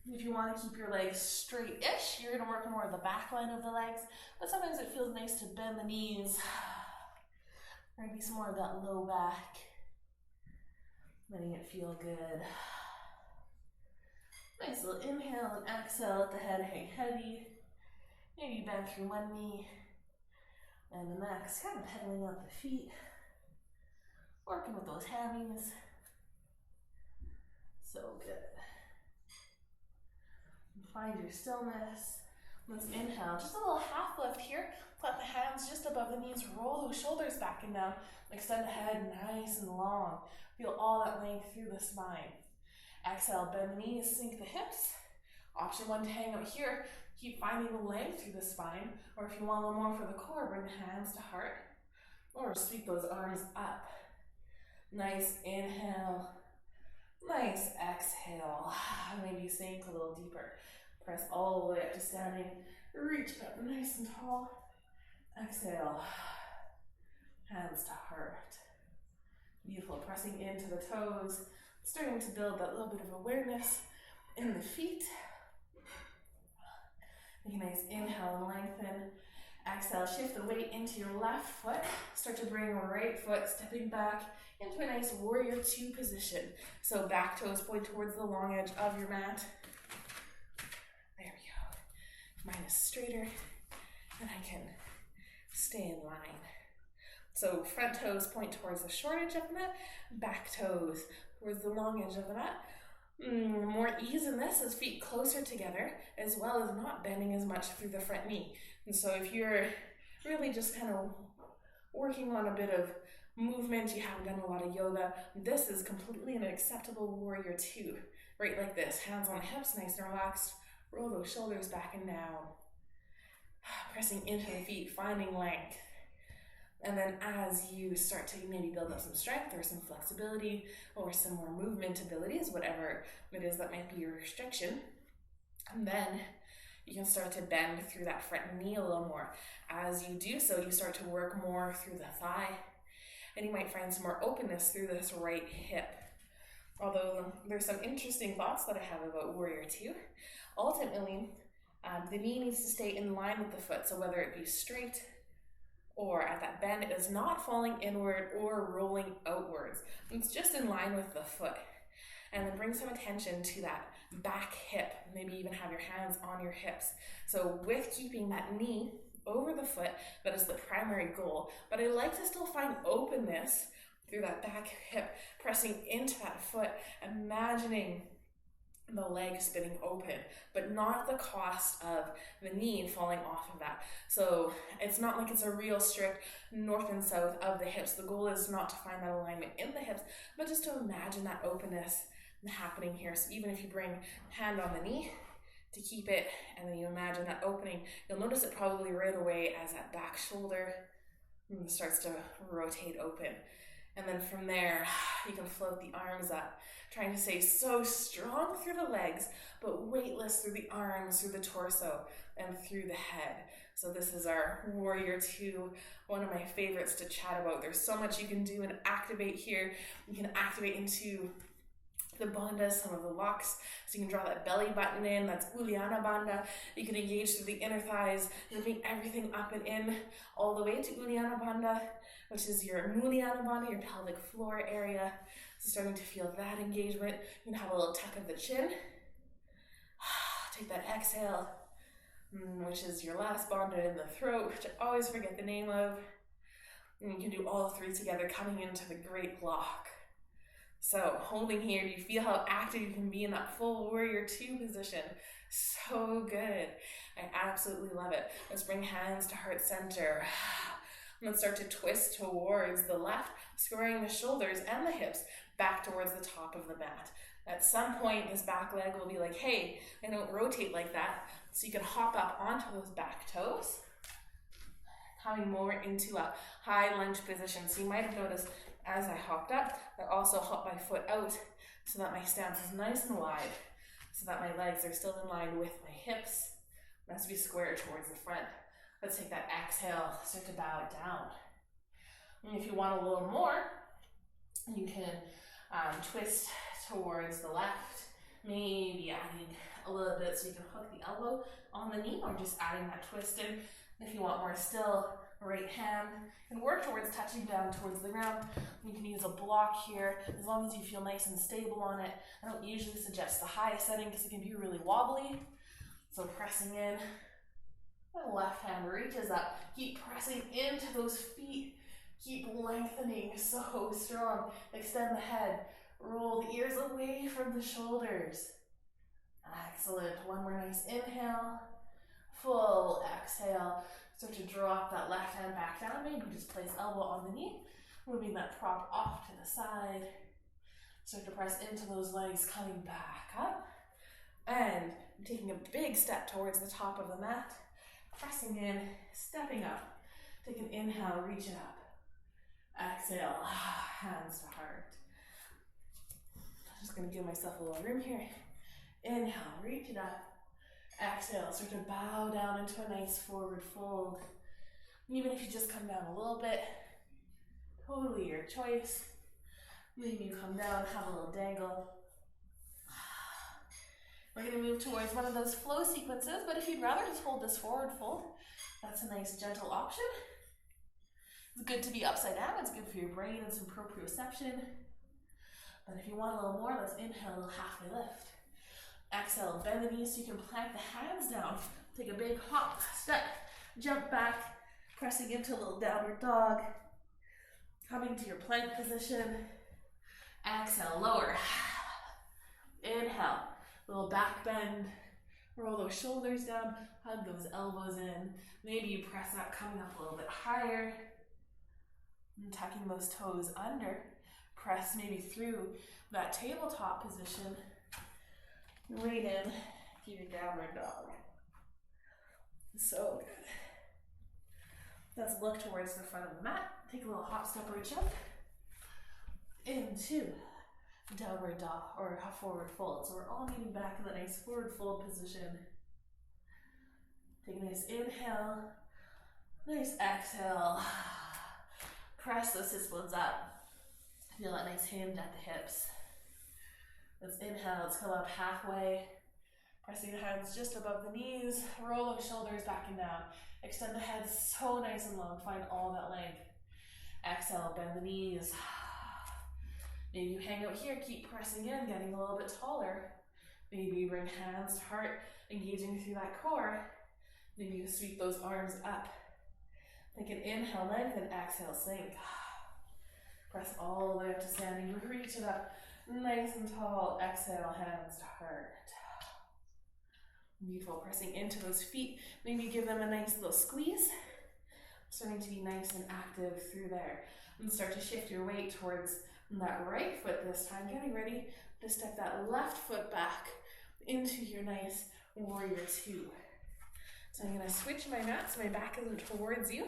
S1: If you want to keep your legs straight-ish, you're going to work more of the back line of the legs, but sometimes it feels nice to bend the knees. Maybe some more of that low back. Letting it feel good. Nice little inhale and exhale, let the head hang heavy. Maybe bend through one knee and the next, kind of pedaling out the feet. Working with those hammies. So good. Find your stillness. Let's inhale, just a little half lift here. Plant the hands just above the knees, roll those shoulders back and down. Extend the head nice and long. Feel all that length through the spine. Exhale, bend the knees, sink the hips. Option 1 to hang out here. Keep finding the length through the spine, or if you want a little more for the core, bring the hands to heart, or sweep those arms up. Nice inhale, nice exhale. Maybe sink a little deeper. Press all the way up to standing. Reach up nice and tall. Exhale, hands to heart. Beautiful, pressing into the toes, starting to build that little bit of awareness in the feet. Take a nice inhale and lengthen. Exhale, shift the weight into your left foot. Start to bring your right foot stepping back into a nice warrior 2 position. So back toes point towards the long edge of your mat. There we go. Mine is straighter and I can stay in line. So front toes point towards the short edge of the mat, back toes towards the long edge of the mat. More ease in this is feet closer together, as well as not bending as much through the front knee. And so if you're really just kind of working on a bit of movement, you haven't done a lot of yoga, this is completely an acceptable warrior 2. Right like this, hands on the hips, nice and relaxed. Roll those shoulders back and down. Pressing into the feet, finding length. And then as you start to maybe build up some strength or some flexibility or some more movement abilities, whatever it is that might be your restriction, And then you can start to bend through that front knee a little more. As you do so, you start to work more through the thigh, and you might find some more openness through this right hip. Although there's some interesting thoughts that I have about Warrior Two. Ultimately, the knee needs to stay in line with the foot, so whether it be straight or at that bend, it is not falling inward or rolling outwards. It's just in line with the foot. And then bring some attention to that back hip. Maybe even have your hands on your hips. So with keeping that knee over the foot, that is the primary goal. But I like to still find openness through that back hip, pressing into that foot, imagining the leg spinning open, but not at the cost of the knee falling off of that. So it's not like it's a real strict north and south of the hips. The goal is not to find that alignment in the hips, but just to imagine that openness happening here. So even if you bring hand on the knee to keep it, and then you imagine that opening, you'll notice it probably right away as that back shoulder starts to rotate open. And then from there, you can float the arms up, trying to stay so strong through the legs, but weightless through the arms, through the torso, and through the head. So this is our Warrior Two, one of my favorites to chat about. There's so much you can do and activate here. You can activate into the bandhas, some of the locks, so you can draw that belly button in. That's Uddiyana Bandha. You can engage through the inner thighs, lifting everything up and in, all the way to Uddiyana Bandha, which is your Mulyana Bandha, your pelvic floor area. So starting to feel that engagement. You can have a little tuck of the chin. Take that exhale, which is your last bandha in the throat, which I always forget the name of. And you can do all three together, coming into the great lock. So holding here, do you feel how active you can be in that full Warrior Two position? So good. I absolutely love it. Let's bring hands to heart center. Let's start to twist towards the left, squaring the shoulders and the hips back towards the top of the mat. At some point, this back leg will be like, hey, I don't rotate like that. So you can hop up onto those back toes, coming more into a high lunge position. So you might have noticed as I hopped up, I also hopped my foot out so that my stance is nice and wide, so that my legs are still in line with my hips. It has to be square towards the front. Let's take that exhale, start to bow it down. And if you want a little more, you can twist towards the left, maybe adding a little bit so you can hook the elbow on the knee, or just adding that twist in. If you want more still, right hand, and work towards touching down towards the ground. You can use a block here, as long as you feel nice and stable on it. I don't usually suggest the highest setting because it can be really wobbly. So pressing in, and left hand reaches up. Keep pressing into those feet. Keep lengthening, so strong. Extend the head. Roll the ears away from the shoulders. Excellent. One more nice inhale. Full exhale. Start to drop that left hand back down. Maybe just place elbow on the knee. Moving that prop off to the side. Start to press into those legs, coming back up. And taking a big step towards the top of the mat. Pressing in, stepping up. Take an inhale, reach it up. Exhale, hands to heart. I'm just going to give myself a little room here. Inhale, reach it up. Exhale, start to bow down into a nice forward fold. Even if you just come down a little bit, totally your choice. Maybe you come down, have a little dangle. We're going to move towards one of those flow sequences, but if you'd rather just hold this forward fold, that's a nice gentle option. It's good to be upside down. It's good for your brain and some proprioception. But if you want a little more, let's inhale a little halfway lift. Exhale, bend the knees so you can plant the hands down. Take a big hop, step, jump back, pressing into a little downward dog. Coming to your plank position. Exhale, lower. Inhale, little back bend. Roll those shoulders down, hug those elbows in. Maybe you press that coming up a little bit higher. And tucking those toes under. Press maybe through that tabletop position. Right in to your downward dog. So good. Let's look towards the front of the mat. Take a little hop, step, or jump. Into downward dog or a forward fold. So we're all meeting back in that nice forward fold position. Take a nice inhale, nice exhale. Press those hip bones up. Feel that nice hinge at the hips. Let's inhale, let's come up halfway. Pressing the hands just above the knees. Roll those shoulders back and down. Extend the head so nice and long. Find all that length. Exhale, bend the knees. Maybe you hang out here, keep pressing in, getting a little bit taller. Maybe you bring hands to heart, engaging through that core. Maybe you sweep those arms up. Take an inhale, lengthen, exhale, sink. Press all the way up to standing, reach it up, nice and tall. Exhale, hands to heart. Beautiful, pressing into those feet. Maybe give them a nice little squeeze. Starting to be nice and active through there. And start to shift your weight towards that right foot this time. Getting ready to step that left foot back into your nice warrior two. So I'm going to switch my mat so my back isn't towards you.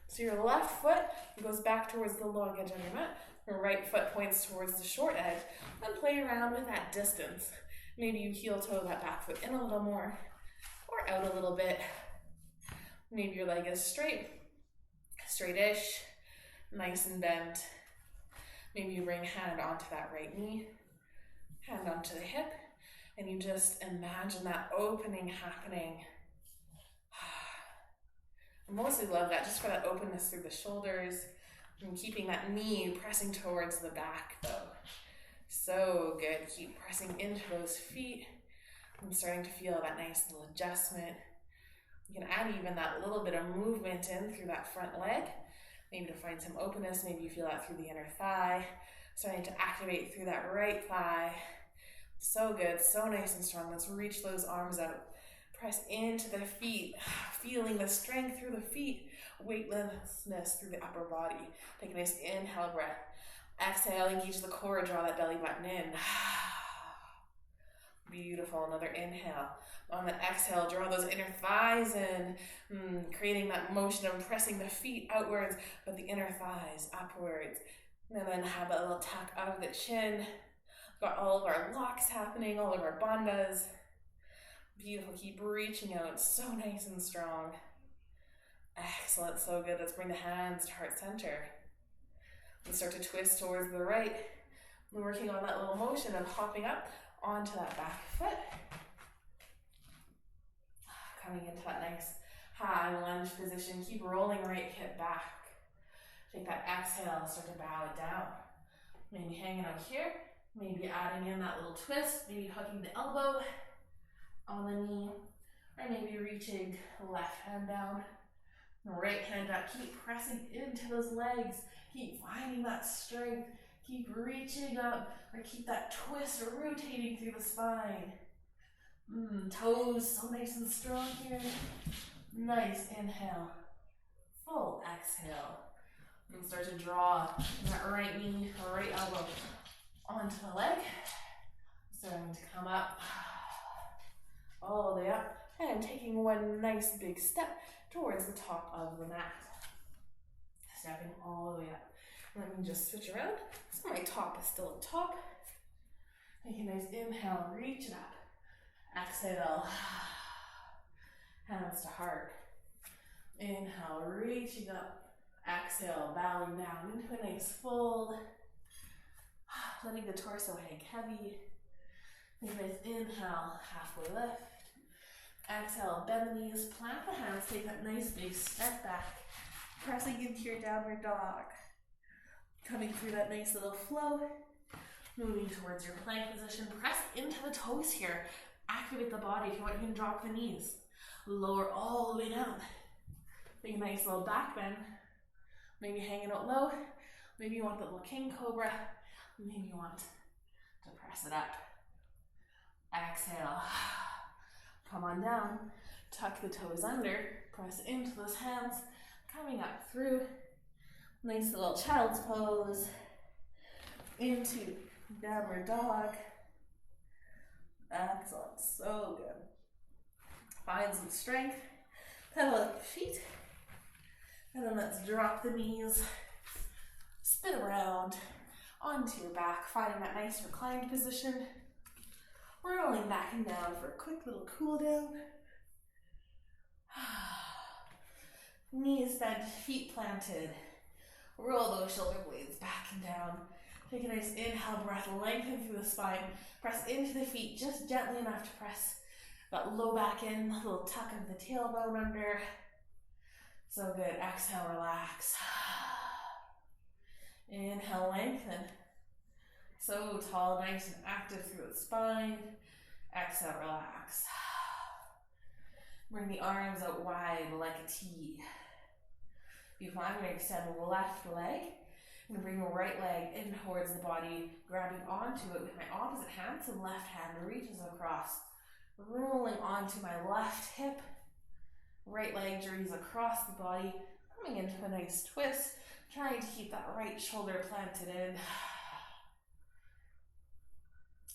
S1: So your left foot goes back towards the long edge on your mat. Your right foot points towards the short edge. And play around with that distance. Maybe you heel toe that back foot in a little more or out a little bit. Maybe your leg is straight, straight-ish, nice and bent. Maybe you bring hand onto that right knee, hand onto the hip, and you just imagine that opening happening. I mostly love that just for that openness through the shoulders and keeping that knee pressing towards the back though. So good. Keep pressing into those feet. I'm starting to feel that nice little adjustment. You can add even that little bit of movement in through that front leg. Maybe to find some openness. Maybe you feel that through the inner thigh. Starting to activate through that right thigh. So good. So nice and strong. Let's reach those arms out. Press into the feet. Feeling the strength through the feet. Weightlessness through the upper body. Take a nice inhale breath. Exhale, engage the core, draw that belly button in. Beautiful, another inhale. On the exhale, draw those inner thighs in, creating that motion of pressing the feet outwards, but the inner thighs upwards. And then have a little tuck of the chin. Got all of our locks happening, all of our bandhas. Beautiful, keep reaching out, so nice and strong. Excellent, so good. Let's bring the hands to heart center. And start to twist towards the right. We're working on that little motion of hopping up onto that back foot. Coming into that nice high lunge position. Keep rolling right hip back. Take that exhale, start to bow it down. Maybe hanging out here. Maybe adding in that little twist. Maybe hooking the elbow on the knee. Or maybe reaching the left hand down. Right hand up. Keep pressing into those legs. Keep finding that strength. Keep reaching up, or keep that twist rotating through the spine. Toes so nice and strong here. Nice inhale. Full exhale. And start to draw that right knee or right elbow onto the leg. Starting to come up. All the way up. And taking one nice big step towards the top of the mat. Stepping all the way up. Let me just switch around. So my top is still at top. Take a nice inhale, reach it up. Exhale. Hands to heart. Inhale, reaching up. Exhale, bowing down into a nice fold. Letting the torso hang heavy. Take a nice inhale, halfway lift. Exhale, bend the knees, plant the hands, take that nice big step back. Pressing into your downward dog. Coming through that nice little flow. Moving towards your plank position. Press into the toes here. Activate the body. If you want, you can drop the knees. Lower all the way down. Take a nice little back bend. Maybe hanging out low. Maybe you want the little king cobra. Maybe you want to press it up. Exhale. Come on down. Tuck the toes under. Press into those hands. Coming up through. Nice little child's pose. Into downward dog. Excellent. So good. Find some strength. Pedal up the feet. And then let's drop the knees. Spin around onto your back, finding that nice reclined position. Rolling back and down for a quick little cool down. Knees bent, feet planted. Roll those shoulder blades back and down. Take a nice inhale breath, lengthen through the spine. Press into the feet just gently enough to press that low back in, a little tuck of the tailbone under. So good. Exhale, relax. Inhale, lengthen. So tall, nice and active through the spine. Exhale, relax. Bring the arms out wide like a T. Beautiful. I'm going to extend the left leg. I'm going to bring the right leg in towards the body, grabbing onto it with my opposite hand, so left hand reaches across, rolling onto my left hip. Right leg journeys across the body, coming into a nice twist, trying to keep that right shoulder planted in.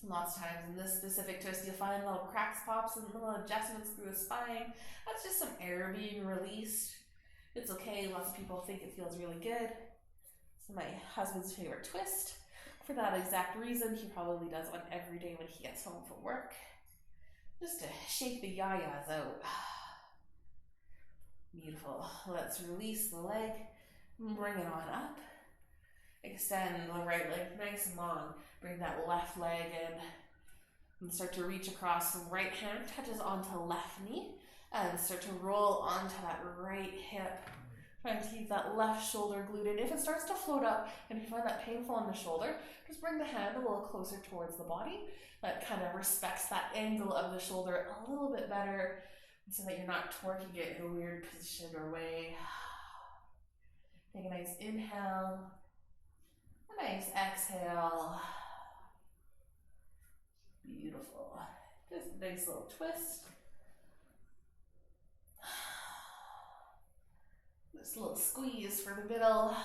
S1: Lots of times in this specific twist, you'll find little cracks, pops, and little adjustments through the spine. That's just some air being released. It's okay. Lots of people think it feels really good. It's my husband's favorite twist. For that exact reason, he probably does one every day when he gets home from work. Just to shake the yayas out. Beautiful. Let's release the leg. Bring it on up. Extend the right leg nice and long. Bring that left leg in. And start to reach across. The right hand touches onto left knee. And start to roll onto that right hip. Trying to keep that left shoulder glued in. If it starts to float up and you find that painful on the shoulder, just bring the hand a little closer towards the body. That kind of respects that angle of the shoulder a little bit better so that you're not torquing it in a weird position or way. Take a nice inhale, a nice exhale. Beautiful. Just a nice little twist. Just a little squeeze for the middle.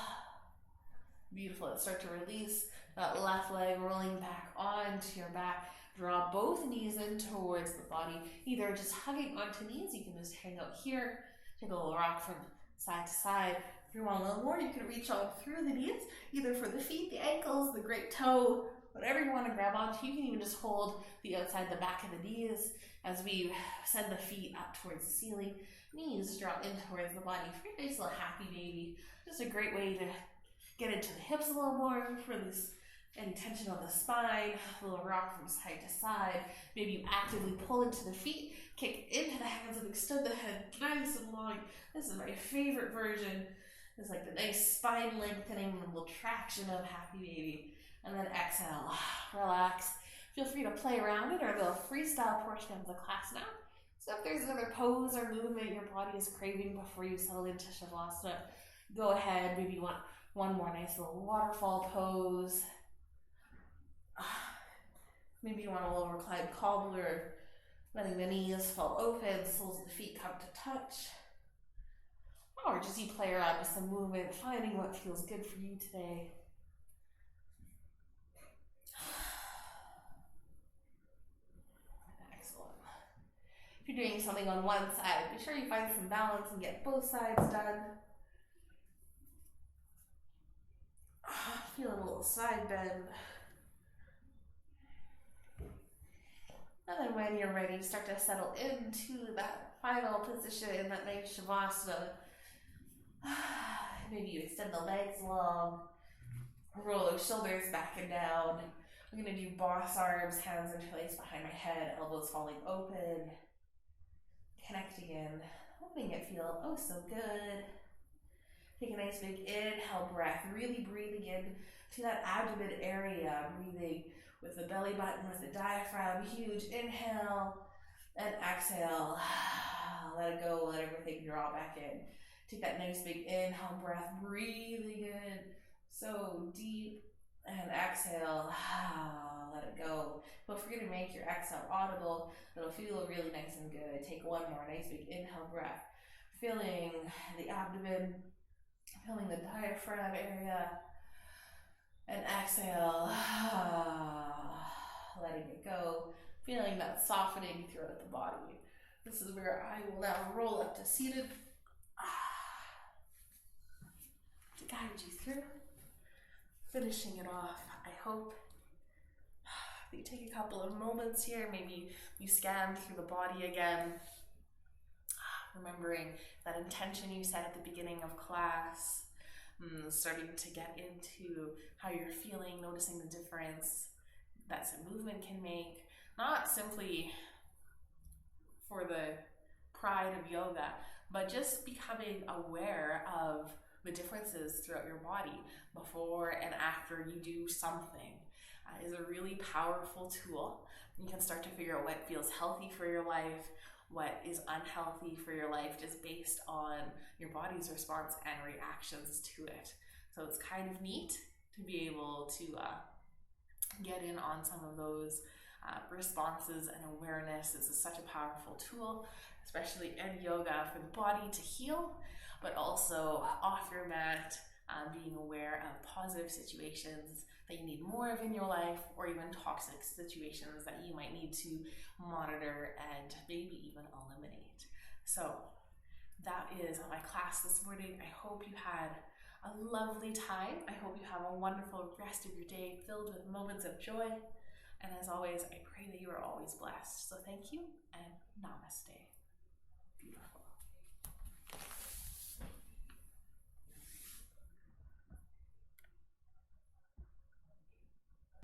S1: Beautiful. Let's start to release that left leg, rolling back onto your back. Draw both knees in towards the body, either just hugging onto knees. You can just hang out here, take a little rock from side to side. If you want a little more, you can reach out through the knees, either for the feet, the ankles, the great toe, whatever you want to grab onto. You can even just hold the outside, the back of the knees as we send the feet up towards the ceiling. Knees drop in towards the body for a nice little happy baby. Just a great way to get into the hips a little more, release any tension on the spine, a little rock from side to side. Maybe you actively pull into the feet, kick into the hands and extend the head nice and long. This is my favorite version. It's like the nice spine lengthening and a little traction of happy baby. And then exhale, relax. Feel free to play around it or a little freestyle portion of the class now. So if there's another pose or movement your body is craving before you settle into Shavasana, go ahead. Maybe you want one more nice little waterfall pose. Maybe you want a little reclined cobbler, letting the knees fall open, soles of the feet come to touch. Or just you play around with some movement, finding what feels good for you today. Excellent. If you're doing something on one side, be sure you find some balance and get both sides done. Feel a little side bend. And then when you're ready, start to settle into that final position in that nice Shavasana. Maybe you extend the legs long, roll those shoulders back and down. I'm going to do boss arms, hands interlaced behind my head, elbows falling open. Connecting in, letting it feel oh so good. Take a nice big inhale breath, really breathing in to that abdomen area, breathing with the belly button, with the diaphragm, huge inhale, and exhale. Let it go, let everything draw back in. Take that nice big inhale breath, breathing in so deep, and exhale, let it go. Don't forget to make your exhale audible. It'll feel really nice and good. Take one more nice big inhale breath, filling the abdomen, filling the diaphragm area, and exhale, letting it go, feeling that softening throughout the body. This is where I will now roll up to seated to guide you through. finishing it off, I hope that you take a couple of moments here. Maybe you scan through the body again, remembering that intention you set at the beginning of class, starting to get into how you're feeling, noticing the difference that some movement can make, not simply for the pride of yoga, but just becoming aware of the differences throughout your body before and after you do something is a really powerful tool. You can start to figure out what feels healthy for your life, what is unhealthy for your life, just based on your body's response and reactions to it. So it's kind of neat to be able to get in on some of those responses and awareness. This is such a powerful tool, especially in yoga, for the body to heal, but also off your mat, being aware of positive situations that you need more of in your life, or even toxic situations that you might need to monitor and maybe even eliminate. So that is my class this morning. I hope you had a lovely time. I hope you have a wonderful rest of your day filled with moments of joy. And as always, I pray that you are always blessed. So thank you and namaste. Beautiful.